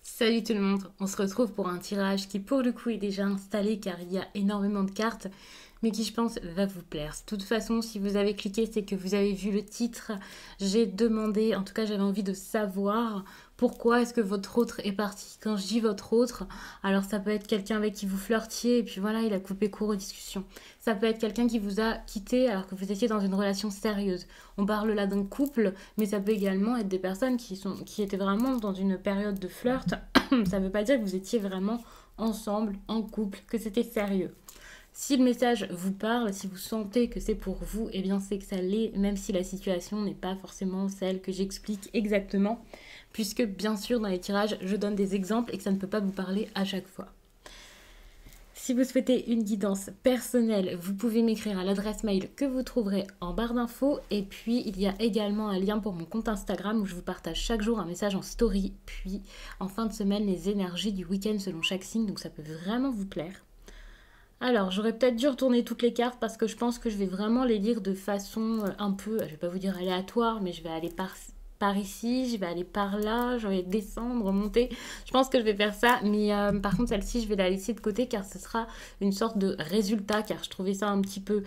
Salut tout le monde, on se retrouve pour un tirage qui pour le coup est déjà installé car il y a énormément de cartes mais qui je pense va vous plaire. De toute façon, si vous avez cliqué, c'est que vous avez vu le titre. J'ai demandé, en tout cas j'avais envie de savoir pourquoi est-ce que votre autre est parti. Quand je dis votre autre, alors ça peut être quelqu'un avec qui vous flirtiez et puis voilà, il a coupé court aux discussions. Ça peut être quelqu'un qui vous a quitté alors que vous étiez dans une relation sérieuse. On parle là d'un couple, mais ça peut également être des personnes qui étaient vraiment dans une période de flirt. Ça ne veut pas dire que vous étiez vraiment ensemble, en couple, que c'était sérieux. Si le message vous parle, si vous sentez que c'est pour vous, eh bien c'est que ça l'est, même si la situation n'est pas forcément celle que j'explique exactement, puisque bien sûr dans les tirages, je donne des exemples et que ça ne peut pas vous parler à chaque fois. Si vous souhaitez une guidance personnelle, vous pouvez m'écrire à l'adresse mail que vous trouverez en barre d'infos. Et puis, il y a également un lien pour mon compte Instagram où je vous partage chaque jour un message en story. Puis, en fin de semaine, les énergies du week-end selon chaque signe. Donc, ça peut vraiment vous plaire. Alors, j'aurais peut-être dû retourner toutes les cartes parce que je pense que je vais vraiment les lire de façon un peu, je vais pas vous dire aléatoire, mais je vais aller par ici, je vais aller par là, je vais descendre, remonter. Je pense que je vais faire ça, mais par contre celle-ci, je vais la laisser de côté car ce sera une sorte de résultat, car je trouvais ça un petit peu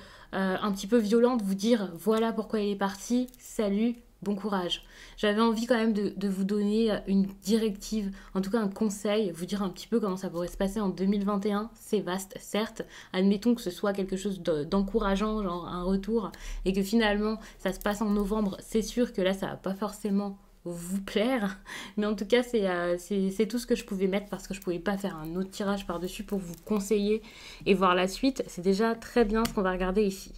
violent de vous dire voilà pourquoi il est parti, salut, bon courage. J'avais envie quand même de vous donner une directive, en tout cas un conseil, vous dire un petit peu comment ça pourrait se passer en 2021. C'est vaste, certes. Admettons que ce soit quelque chose d'encourageant, genre un retour, et que finalement ça se passe en novembre. C'est sûr que là, ça va pas forcément vous plaire, mais en tout cas c'est tout ce que je pouvais mettre parce que je pouvais pas faire un autre tirage par-dessus pour vous conseiller et voir la suite. C'est déjà très bien ce qu'on va regarder ici.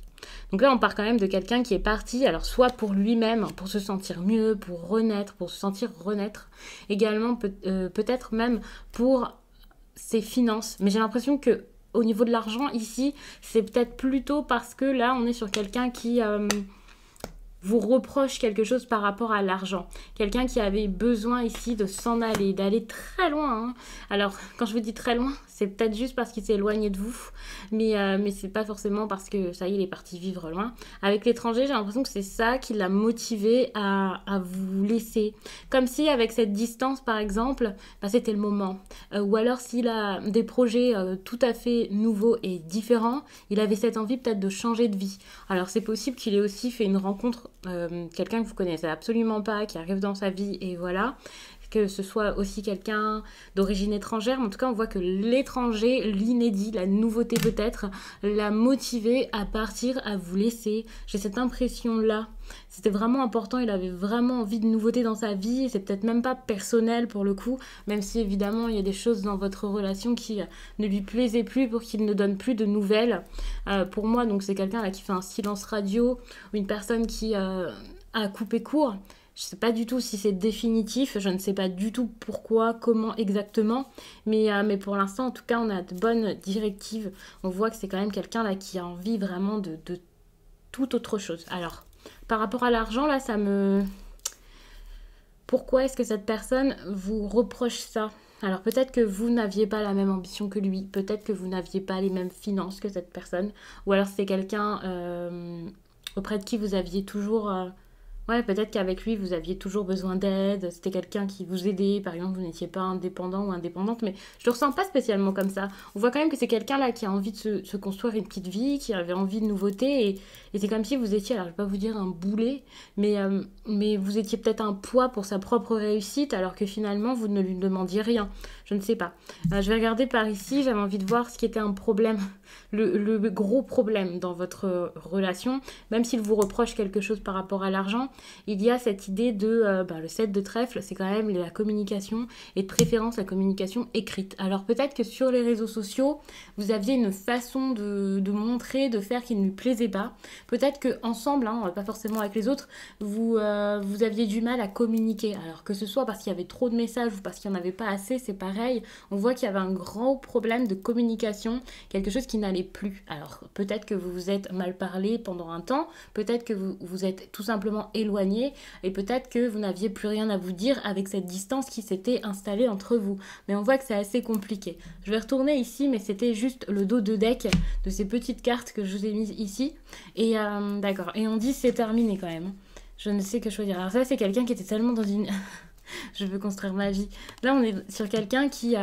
Donc là, on part quand même de quelqu'un qui est parti, alors soit pour lui-même, pour se sentir mieux, pour renaître, pour se sentir renaître, également peut-être même pour ses finances. Mais j'ai l'impression que au niveau de l'argent, ici, c'est peut-être plutôt parce que là, on est sur quelqu'un qui vous reproche quelque chose par rapport à l'argent. Quelqu'un qui avait besoin ici de s'en aller, d'aller très loin. Hein. Alors, quand je vous dis très loin, c'est peut-être juste parce qu'il s'est éloigné de vous, mais c'est pas forcément parce que ça y est, il est parti vivre loin. Avec l'étranger, j'ai l'impression que c'est ça qui l'a motivé à vous laisser. Comme si avec cette distance, par exemple, bah, c'était le moment. Ou alors s'il a des projets tout à fait nouveaux et différents, il avait cette envie peut-être de changer de vie. Alors c'est possible qu'il ait aussi fait une rencontre, quelqu'un que vous connaissez absolument pas, qui arrive dans sa vie et voilà. Que ce soit aussi quelqu'un d'origine étrangère, mais en tout cas on voit que l'étranger, l'inédit, la nouveauté peut-être, l'a motivé à partir, à vous laisser. J'ai cette impression-là. C'était vraiment important, il avait vraiment envie de nouveauté dans sa vie, et c'est peut-être même pas personnel pour le coup, même si évidemment il y a des choses dans votre relation qui ne lui plaisaient plus pour qu'il ne donne plus de nouvelles. Pour moi, donc c'est quelqu'un là qui fait un silence radio, ou une personne qui a coupé court. Je ne sais pas du tout si c'est définitif, je ne sais pas du tout pourquoi, comment exactement, mais pour l'instant, en tout cas, on a de bonnes directives. On voit que c'est quand même quelqu'un là qui a envie vraiment de toute autre chose. Alors, par rapport à l'argent, là, ça me... Pourquoi est-ce que cette personne vous reproche ça ? Alors peut-être que vous n'aviez pas la même ambition que lui, peut-être que vous n'aviez pas les mêmes finances que cette personne, ou alors c'est quelqu'un auprès de qui vous aviez toujours... Ouais, peut-être qu'avec lui, vous aviez toujours besoin d'aide, c'était quelqu'un qui vous aidait, par exemple, vous n'étiez pas indépendant ou indépendante, mais je le ressens pas spécialement comme ça. On voit quand même que c'est quelqu'un là qui a envie de se construire une petite vie, qui avait envie de nouveautés, et c'est comme si vous étiez, alors je vais pas vous dire un boulet, mais vous étiez peut-être un poids pour sa propre réussite, alors que finalement, vous ne lui demandiez rien. Je ne sais pas. Je vais regarder par ici, j'avais envie de voir ce qui était un problème, le gros problème dans votre relation, même s'il vous reproche quelque chose par rapport à l'argent. Il y a cette idée de le 7 de trèfle, c'est quand même la communication et de préférence la communication écrite. Alors peut-être que sur les réseaux sociaux, vous aviez une façon de montrer, de faire qui ne lui plaisait pas. Peut-être qu'ensemble, pas forcément avec les autres, vous aviez du mal à communiquer. Alors que ce soit parce qu'il y avait trop de messages ou parce qu'il n'y en avait pas assez, c'est pareil. On voit qu'il y avait un grand problème de communication, quelque chose qui n'allait plus. Alors peut-être que vous vous êtes mal parlé pendant un temps, peut-être que vous vous êtes tout simplement éloigné et peut-être que vous n'aviez plus rien à vous dire avec cette distance qui s'était installée entre vous. Mais on voit que c'est assez compliqué. Je vais retourner ici, mais c'était juste le dos de deck de ces petites cartes que je vous ai mises ici. Et d'accord. Et on dit c'est terminé quand même. Je ne sais que choisir. Alors ça, c'est quelqu'un qui était tellement dans une... Je veux construire ma vie. Là, on est sur quelqu'un qui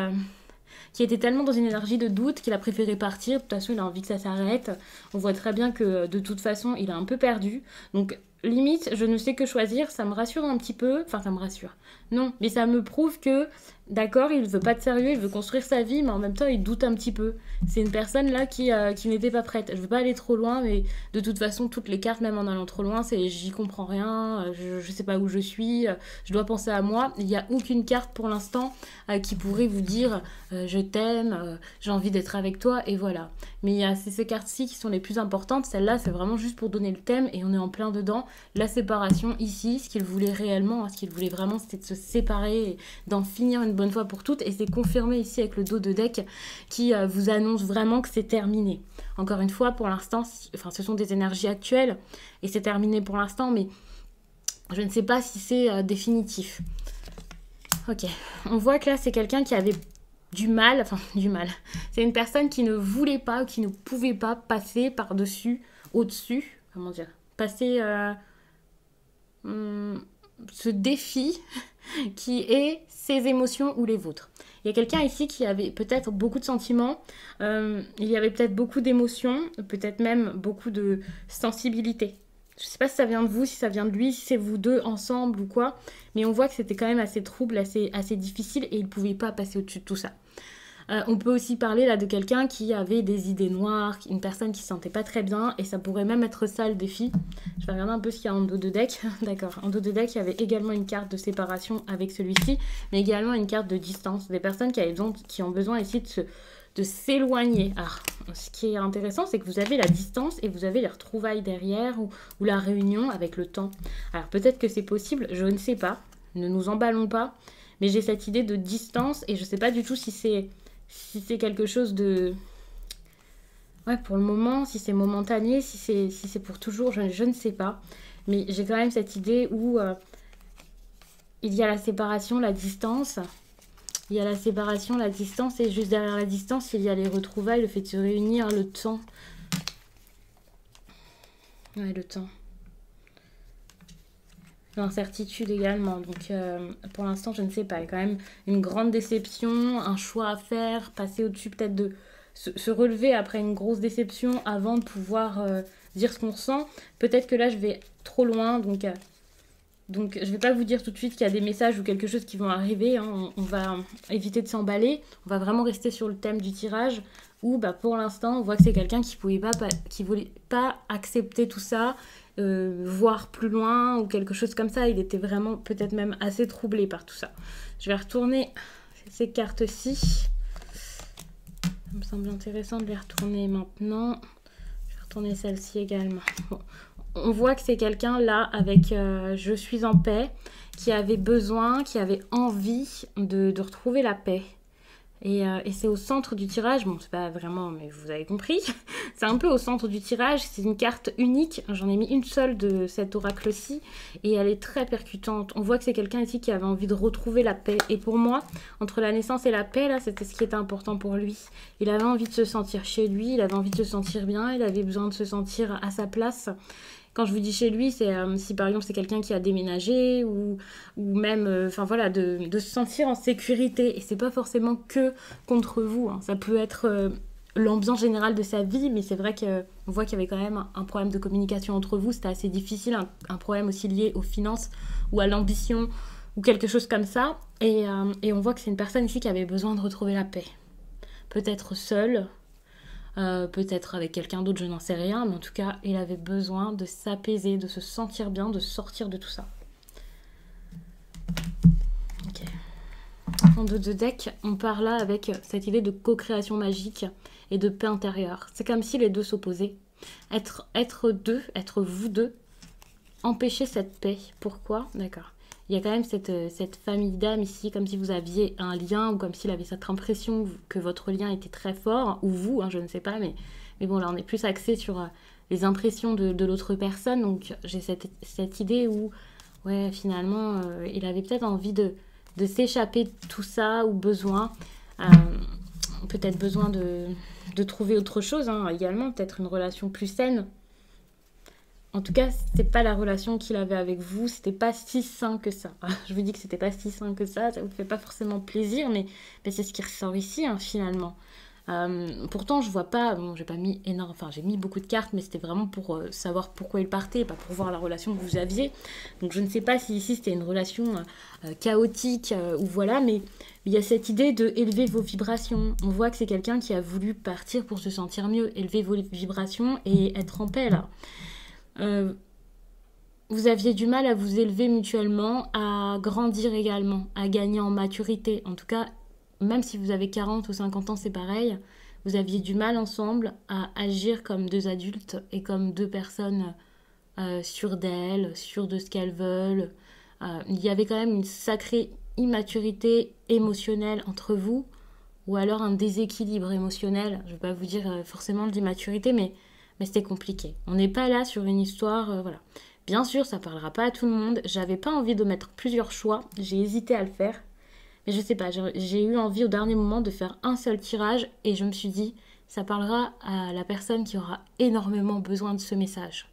était tellement dans une énergie de doute qu'il a préféré partir. De toute façon, il a envie que ça s'arrête. On voit très bien que de toute façon, il est un peu perdu. Donc, limite, je ne sais que choisir. Ça me rassure un petit peu. Enfin, ça me rassure. Non, mais ça me prouve que, d'accord, il veut pas de sérieux, il veut construire sa vie, mais en même temps, il doute un petit peu. C'est une personne là qui n'était pas prête. Je veux pas aller trop loin, mais de toute façon, toutes les cartes, même en allant trop loin, c'est j'y comprends rien, je sais pas où je suis, je dois penser à moi. Il n'y a aucune carte pour l'instant qui pourrait vous dire je t'aime, j'ai envie d'être avec toi, et voilà. Mais il y a ces cartes-ci qui sont les plus importantes. Celle-là, c'est vraiment juste pour donner le thème, et on est en plein dedans. La séparation ici, ce qu'il voulait réellement, ce qu'il voulait vraiment, c'était de se séparer, et d'en finir une bonne fois pour toutes, et c'est confirmé ici avec le dos de deck qui vous annonce vraiment que c'est terminé. Encore une fois, pour l'instant, enfin, ce sont des énergies actuelles, et c'est terminé pour l'instant, mais je ne sais pas si c'est définitif. Ok, on voit que là, c'est quelqu'un qui avait du mal, enfin du mal. C'est une personne qui ne voulait pas ou qui ne pouvait pas passer par-dessus, au-dessus, comment dire, passer ce défi qui est ses émotions ou les vôtres. Il y a quelqu'un ici qui avait peut-être beaucoup de sentiments, il y avait peut-être beaucoup d'émotions, peut-être même beaucoup de sensibilité. Je ne sais pas si ça vient de vous, si ça vient de lui, si c'est vous deux ensemble ou quoi, mais on voit que c'était quand même assez trouble, assez difficile, et il ne pouvait pas passer au-dessus de tout ça. On peut aussi parler là de quelqu'un qui avait des idées noires, une personne qui se sentait pas très bien, et ça pourrait même être ça le défi. Je vais regarder un peu ce qu'il y a en dos de deck. D'accord, en dos de deck, il y avait également une carte de séparation avec celui-ci, mais également une carte de distance. Des personnes qui ont besoin ici de s'éloigner. Alors, ce qui est intéressant, c'est que vous avez la distance et vous avez les retrouvailles derrière, ou la réunion avec le temps. Alors peut-être que c'est possible, je ne sais pas, ne nous emballons pas, mais j'ai cette idée de distance, et je ne sais pas du tout si c'est quelque chose de... Ouais, pour le moment, si c'est momentané, si c'est pour toujours, je ne sais pas. Mais j'ai quand même cette idée où il y a la séparation, la distance. Il y a la séparation, la distance, et juste derrière la distance, il y a les retrouvailles, le fait de se réunir, le temps. Ouais, le temps. L'incertitude également. Donc, pour l'instant, je ne sais pas. Il y a quand même une grande déception, un choix à faire, passer au-dessus peut-être de... Se relever après une grosse déception avant de pouvoir dire ce qu'on ressent. Peut-être que là, je vais trop loin, donc je ne vais pas vous dire tout de suite qu'il y a des messages ou quelque chose qui vont arriver. Hein. On va éviter de s'emballer. On va vraiment rester sur le thème du tirage, où pour l'instant, on voit que c'est quelqu'un qui voulait pas accepter tout ça, voir plus loin ou quelque chose comme ça. Il était vraiment peut-être même assez troublé par tout ça. Je vais retourner ces cartes-ci. Ça me semble intéressant de les retourner maintenant. Je vais retourner celle-ci également. Bon. On voit que c'est quelqu'un là avec je suis en paix, qui avait besoin, qui avait envie de retrouver la paix. Et c'est au centre du tirage, bon c'est pas vraiment, mais vous avez compris, c'est un peu au centre du tirage, c'est une carte unique, j'en ai mis une seule de cet oracle-ci, et elle est très percutante. On voit que c'est quelqu'un ici qui avait envie de retrouver la paix, et pour moi, entre la naissance et la paix, là, c'était ce qui était important pour lui. Il avait envie de se sentir chez lui, il avait envie de se sentir bien, il avait besoin de se sentir à sa place. Quand je vous dis chez lui, c'est si par exemple c'est quelqu'un qui a déménagé ou même enfin voilà, de se sentir en sécurité. Et c'est pas forcément que contre vous, hein. Ça peut être l'ambiance générale de sa vie, mais c'est vrai qu'on voit qu'il y avait quand même un problème de communication entre vous. C'était assez difficile, un problème aussi lié aux finances ou à l'ambition ou quelque chose comme ça. Et on voit que c'est une personne ici qui avait besoin de retrouver la paix. Peut-être seule. Peut-être avec quelqu'un d'autre, je n'en sais rien, mais en tout cas, il avait besoin de s'apaiser, de se sentir bien, de sortir de tout ça. Ok. En dos de deck, on part là avec cette idée de co-création magique et de paix intérieure. C'est comme si les deux s'opposaient. Être deux, être vous deux, empêcher cette paix. Pourquoi? D'accord. Il y a quand même cette famille d'âmes ici, comme si vous aviez un lien, ou comme s'il avait cette impression que votre lien était très fort, ou vous, hein, je ne sais pas, mais bon, là on est plus axé sur les impressions de l'autre personne, donc j'ai cette idée où, ouais, finalement, il avait peut-être envie de s'échapper de tout ça, ou besoin, peut-être besoin de trouver autre chose, hein, également, peut-être une relation plus saine. En tout cas, c'était pas la relation qu'il avait avec vous, c'était pas si sain que ça. Je vous dis que c'était pas si sain que ça vous fait pas forcément plaisir, mais c'est ce qui ressort ici, hein, finalement. Pourtant, je vois pas, bon, j'ai pas mis énorme, enfin j'ai mis beaucoup de cartes, mais c'était vraiment pour savoir pourquoi il partait, pas pour voir la relation que vous aviez. Donc je ne sais pas si ici c'était une relation chaotique ou voilà, mais il y a cette idée de élever vos vibrations. On voit que c'est quelqu'un qui a voulu partir pour se sentir mieux, élever vos vibrations et être en paix là. Euh, vous aviez du mal à vous élever mutuellement, à grandir également, à gagner en maturité. En tout cas, même si vous avez 40 ou 50 ans, c'est pareil. Vous aviez du mal ensemble à agir comme deux adultes et comme deux personnes sûres d'elles, sûres de ce qu'elles veulent. Il y avait quand même une sacrée immaturité émotionnelle entre vous, ou alors un déséquilibre émotionnel. Je ne vais pas vous dire forcément de l'immaturité, mais c'était compliqué. On n'est pas là sur une histoire, voilà. Bien sûr, ça parlera pas à tout le monde. J'avais pas envie de mettre plusieurs choix. J'ai hésité à le faire. Mais je sais pas, j'ai eu envie au dernier moment de faire un seul tirage et je me suis dit, ça parlera à la personne qui aura énormément besoin de ce message.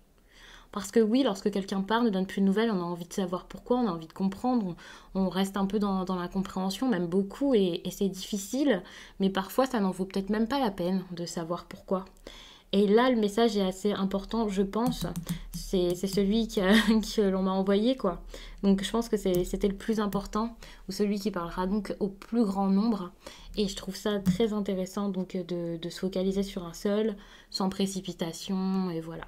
Parce que oui, lorsque quelqu'un part, ne donne plus de nouvelles, on a envie de savoir pourquoi, on a envie de comprendre, on reste un peu dans la compréhension, même beaucoup, et c'est difficile, mais parfois ça n'en vaut peut-être même pas la peine de savoir pourquoi. Et là, le message est assez important, je pense. C'est celui que l'on m'a envoyé, quoi. Donc, je pense que c'était le plus important, ou celui qui parlera donc au plus grand nombre. Et je trouve ça très intéressant, donc, de se focaliser sur un seul, sans précipitation, et voilà.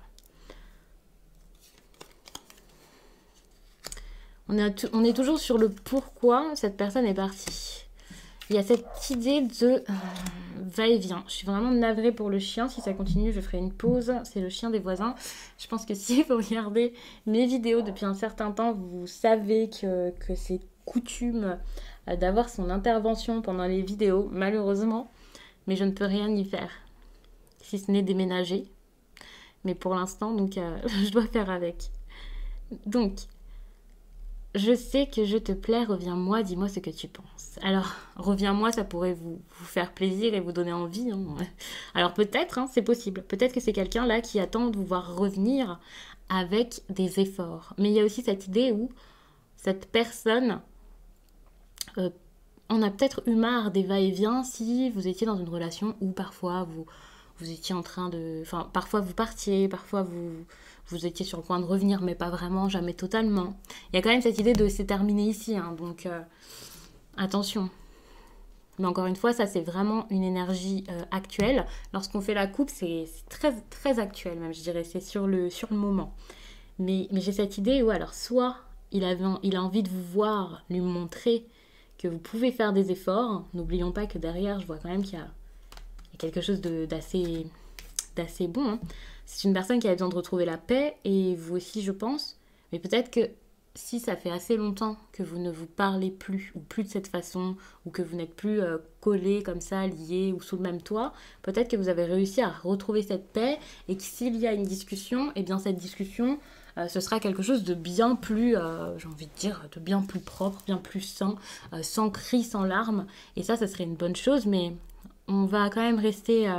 On est toujours sur le pourquoi cette personne est partie. Il y a cette idée de va-et-vient. Je suis vraiment navrée pour le chien. Si ça continue, je ferai une pause. C'est le chien des voisins. Je pense que si vous regardez mes vidéos depuis un certain temps, vous savez que c'est coutume d'avoir son intervention pendant les vidéos, malheureusement. Mais je ne peux rien y faire, si ce n'est déménager. Mais pour l'instant, donc, je dois faire avec. Donc, je sais que je te plais, reviens-moi, dis-moi ce que tu penses. Alors, reviens-moi, ça pourrait vous faire plaisir et vous donner envie. Hein. Alors peut-être, hein, c'est possible. Peut-être que c'est quelqu'un là qui attend de vous voir revenir avec des efforts. Mais il y a aussi cette idée où cette personne on a peut-être eu marre des va-et-vient si vous étiez dans une relation où parfois vous étiez en train de... Enfin, parfois vous partiez, parfois vous étiez sur le point de revenir, mais pas vraiment, jamais totalement. Il y a quand même cette idée de c'est terminé ici, hein, donc attention. Mais encore une fois, ça c'est vraiment une énergie actuelle. Lorsqu'on fait la coupe, c'est très, très actuel même, je dirais, c'est sur le moment. Mais j'ai cette idée où alors soit il a envie de vous voir, lui montrer que vous pouvez faire des efforts. N'oublions pas que derrière, je vois quand même qu'il y a quelque chose d'assez bon. Hein. C'est une personne qui a besoin de retrouver la paix, et vous aussi, je pense. Mais peut-être que si ça fait assez longtemps que vous ne vous parlez plus, ou plus de cette façon, ou que vous n'êtes plus collés comme ça, liés, ou sous le même toit, peut-être que vous avez réussi à retrouver cette paix, et que s'il y a une discussion, et bien cette discussion, ce sera quelque chose de bien plus, j'ai envie de dire, de bien plus propre, bien plus sain, sans cris, sans larmes. Et ça serait une bonne chose, mais on va quand même rester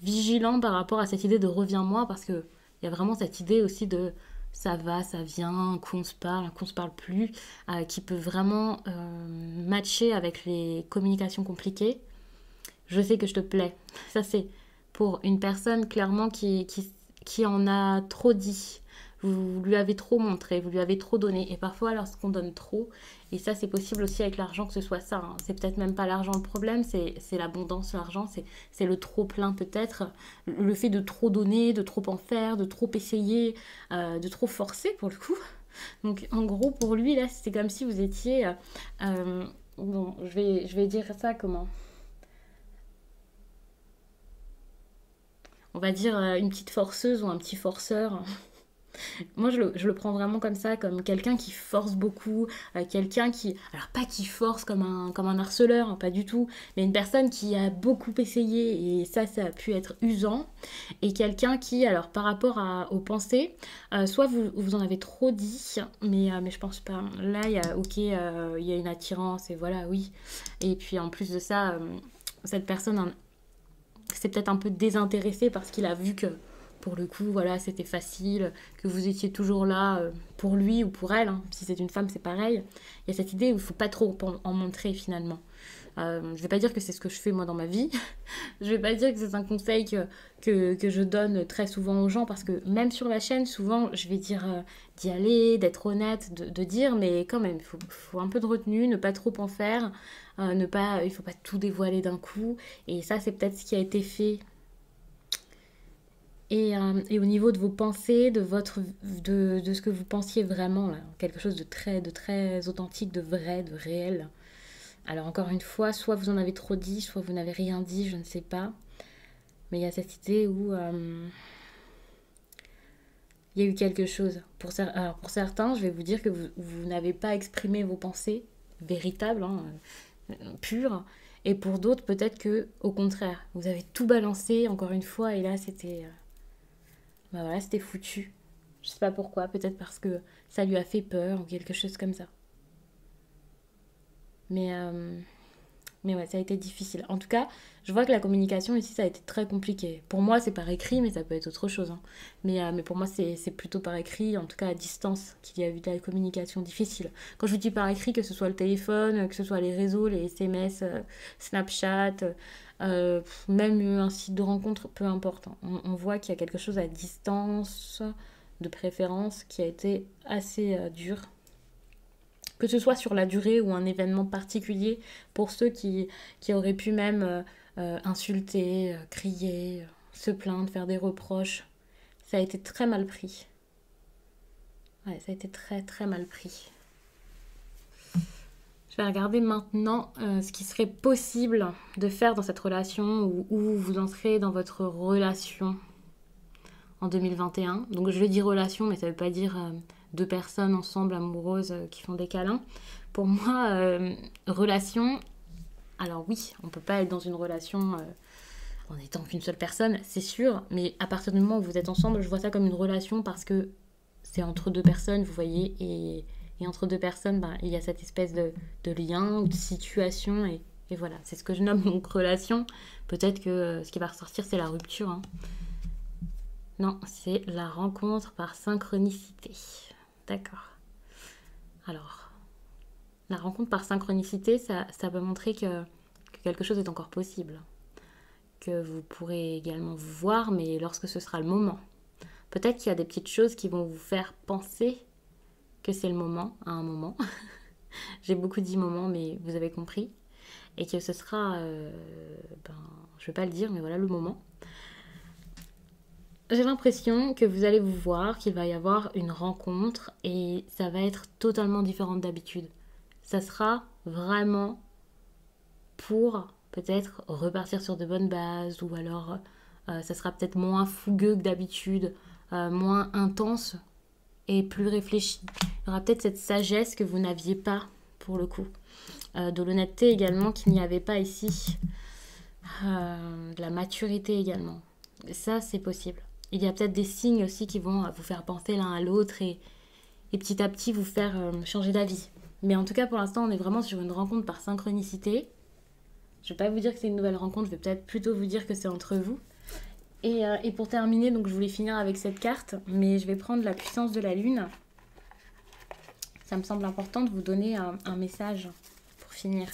vigilant par rapport à cette idée de reviens-moi, parce qu'il y a vraiment cette idée aussi de ça va, ça vient, qu'on se parle plus, qui peut vraiment matcher avec les communications compliquées. Je sais que je te plais. Ça, c'est pour une personne clairement qui en a trop dit. Vous lui avez trop montré, vous lui avez trop donné. Et parfois, lorsqu'on donne trop, et ça c'est possible aussi avec l'argent que ce soit ça, hein. C'est peut-être même pas l'argent le problème, c'est l'abondance, l'argent, c'est le trop plein peut-être. Le fait de trop donner, de trop en faire, de trop essayer, de trop forcer pour le coup. Donc en gros, pour lui, là, c'est comme si vous étiez... bon, je vais dire ça comment? On va dire une petite forceuse ou un petit forceur. Moi, je le prends vraiment comme ça, comme quelqu'un qui force beaucoup, quelqu'un qui... Alors, pas qui force comme un harceleur, hein, pas du tout, mais une personne qui a beaucoup essayé, et ça a pu être usant, et quelqu'un qui, alors, par rapport aux pensées, soit vous en avez trop dit, mais je pense pas. Là, il y a, ok, il y a une attirance, et voilà, oui. Et puis, en plus de ça, cette personne, c'est peut-être un peu désintéressé parce qu'il a vu que pour le coup, voilà, c'était facile, que vous étiez toujours là pour lui ou pour elle. Hein. Si c'est une femme, c'est pareil. Il y a cette idée où il ne faut pas trop en montrer finalement. Je ne vais pas dire que c'est ce que je fais moi dans ma vie. Je ne vais pas dire que c'est un conseil que je donne très souvent aux gens parce que même sur la chaîne, souvent, je vais dire d'y aller, d'être honnête, de dire, mais quand même, il faut un peu de retenue, ne pas trop en faire, il ne faut pas tout dévoiler d'un coup. Et ça, c'est peut-être ce qui a été fait. Et au niveau de vos pensées, de ce que vous pensiez vraiment, là, quelque chose de très authentique, de vrai, de réel. Alors encore une fois, soit vous en avez trop dit, soit vous n'avez rien dit, je ne sais pas. Mais il y a cette idée où il y a eu quelque chose. Alors pour certains, je vais vous dire que vous n'avez pas exprimé vos pensées véritables, hein, pures. Et pour d'autres, peut-être que au contraire, vous avez tout balancé encore une fois et là c'était... bah voilà, c'était foutu. Je sais pas pourquoi, peut-être parce que ça lui a fait peur ou quelque chose comme ça. Mais ouais, ça a été difficile. En tout cas, je vois que la communication ici, ça a été très compliqué. Pour moi, c'est par écrit, mais ça peut être autre chose. Hein. Mais pour moi, c'est plutôt par écrit, en tout cas à distance, qu'il y a eu de la communication difficile. Quand je vous dis par écrit, que ce soit le téléphone, que ce soit les réseaux, les SMS, Snapchat, même un site de rencontre, peu importe. Hein. On voit qu'il y a quelque chose à distance, de préférence, qui a été assez dur. Que ce soit sur la durée ou un événement particulier, pour ceux qui auraient pu même insulter, crier, se plaindre, faire des reproches. Ça a été très mal pris. Ouais, ça a été très très mal pris. Je vais regarder maintenant ce qui serait possible de faire dans cette relation ou où vous en serez dans votre relation en 2021. Donc je dis relation, mais ça ne veut pas dire deux personnes ensemble amoureuses qui font des câlins. Pour moi, relation, alors oui, on ne peut pas être dans une relation en étant qu'une seule personne, c'est sûr, mais à partir du moment où vous êtes ensemble, je vois ça comme une relation parce que c'est entre deux personnes, vous voyez, et entre deux personnes, ben, il y a cette espèce de lien ou de situation, et voilà, c'est ce que je nomme donc relation. Peut-être que ce qui va ressortir, c'est la rupture, hein. Non, c'est la rencontre par synchronicité. D'accord. Alors, la rencontre par synchronicité, ça peut montrer que quelque chose est encore possible. Que vous pourrez également vous voir, mais lorsque ce sera le moment. Peut-être qu'il y a des petites choses qui vont vous faire penser que c'est le moment, à un moment. J'ai beaucoup dit moment, mais vous avez compris. Et que ce sera, je ne vais pas le dire, mais voilà le moment. J'ai l'impression que vous allez vous voir, qu'il va y avoir une rencontre et ça va être totalement différent d'habitude. Ça sera vraiment pour peut-être repartir sur de bonnes bases ou alors ça sera peut-être moins fougueux que d'habitude, moins intense et plus réfléchi. Il y aura peut-être cette sagesse que vous n'aviez pas pour le coup. De l'honnêteté également qu'il n'y avait pas ici. De la maturité également. Et ça, c'est possible. Il y a peut-être des signes aussi qui vont vous faire penser l'un à l'autre et petit à petit vous faire changer d'avis. Mais en tout cas, pour l'instant, on est vraiment sur une rencontre par synchronicité. Je ne vais pas vous dire que c'est une nouvelle rencontre, je vais peut-être plutôt vous dire que c'est entre vous. Et pour terminer, donc je voulais finir avec cette carte, mais je vais prendre la puissance de la lune. Ça me semble important de vous donner un message pour finir.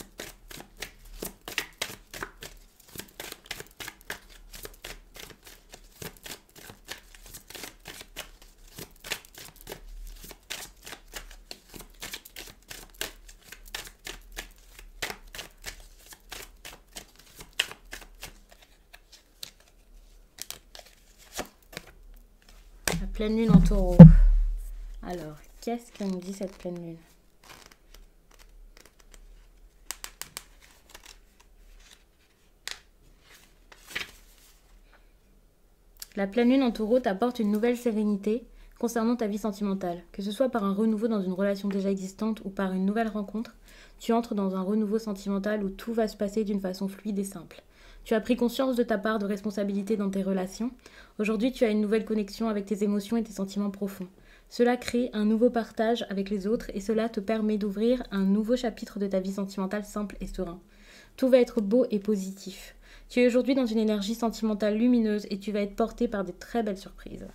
Pleine lune en taureau. Alors, qu'est-ce que nous dit cette pleine lune? La pleine lune en taureau t'apporte une nouvelle sérénité concernant ta vie sentimentale. Que ce soit par un renouveau dans une relation déjà existante ou par une nouvelle rencontre, tu entres dans un renouveau sentimental où tout va se passer d'une façon fluide et simple. Tu as pris conscience de ta part de responsabilité dans tes relations. Aujourd'hui, tu as une nouvelle connexion avec tes émotions et tes sentiments profonds. Cela crée un nouveau partage avec les autres et cela te permet d'ouvrir un nouveau chapitre de ta vie sentimentale simple et serein. Tout va être beau et positif. Tu es aujourd'hui dans une énergie sentimentale lumineuse et tu vas être porté par des très belles surprises.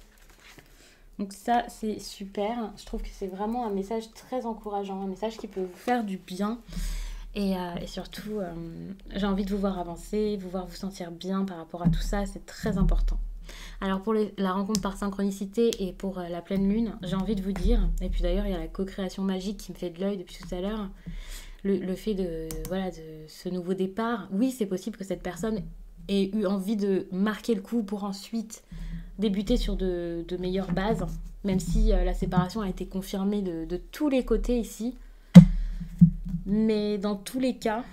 Donc ça, c'est super. Je trouve que c'est vraiment un message très encourageant, un message qui peut vous faire du bien. Et surtout, j'ai envie de vous voir avancer, vous voir vous sentir bien par rapport à tout ça. C'est très important. Alors pour la rencontre par synchronicité et pour la pleine lune, j'ai envie de vous dire, et puis d'ailleurs il y a la co-création magique qui me fait de l'œil depuis tout à l'heure, le fait de ce nouveau départ. Oui, c'est possible que cette personne ait eu envie de marquer le coup pour ensuite débuter sur de meilleures bases, même si la séparation a été confirmée de tous les côtés ici. Mais dans tous les cas,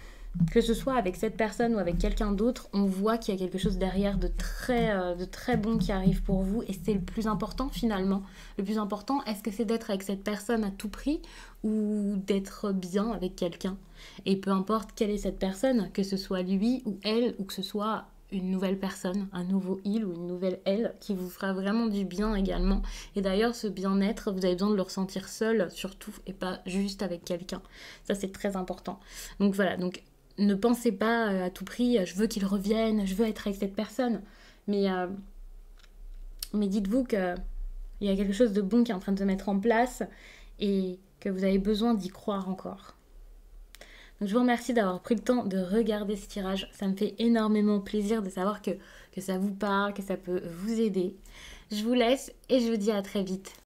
que ce soit avec cette personne ou avec quelqu'un d'autre, on voit qu'il y a quelque chose derrière de très bon qui arrive pour vous. Et c'est le plus important finalement. Le plus important, est-ce que c'est d'être avec cette personne à tout prix ou d'être bien avec quelqu'un? Et peu importe quelle est cette personne, que ce soit lui ou elle, ou que ce soit une nouvelle personne, un nouveau il ou une nouvelle elle, qui vous fera vraiment du bien également. Et d'ailleurs, ce bien-être, vous avez besoin de le ressentir seul, surtout, et pas juste avec quelqu'un. Ça, c'est très important. Donc voilà, donc ne pensez pas à tout prix, je veux qu'il revienne, je veux être avec cette personne. Mais dites-vous qu'il y a quelque chose de bon qui est en train de se mettre en place et que vous avez besoin d'y croire encore. Donc je vous remercie d'avoir pris le temps de regarder ce tirage. Ça me fait énormément plaisir de savoir que ça vous parle, que ça peut vous aider. Je vous laisse et je vous dis à très vite.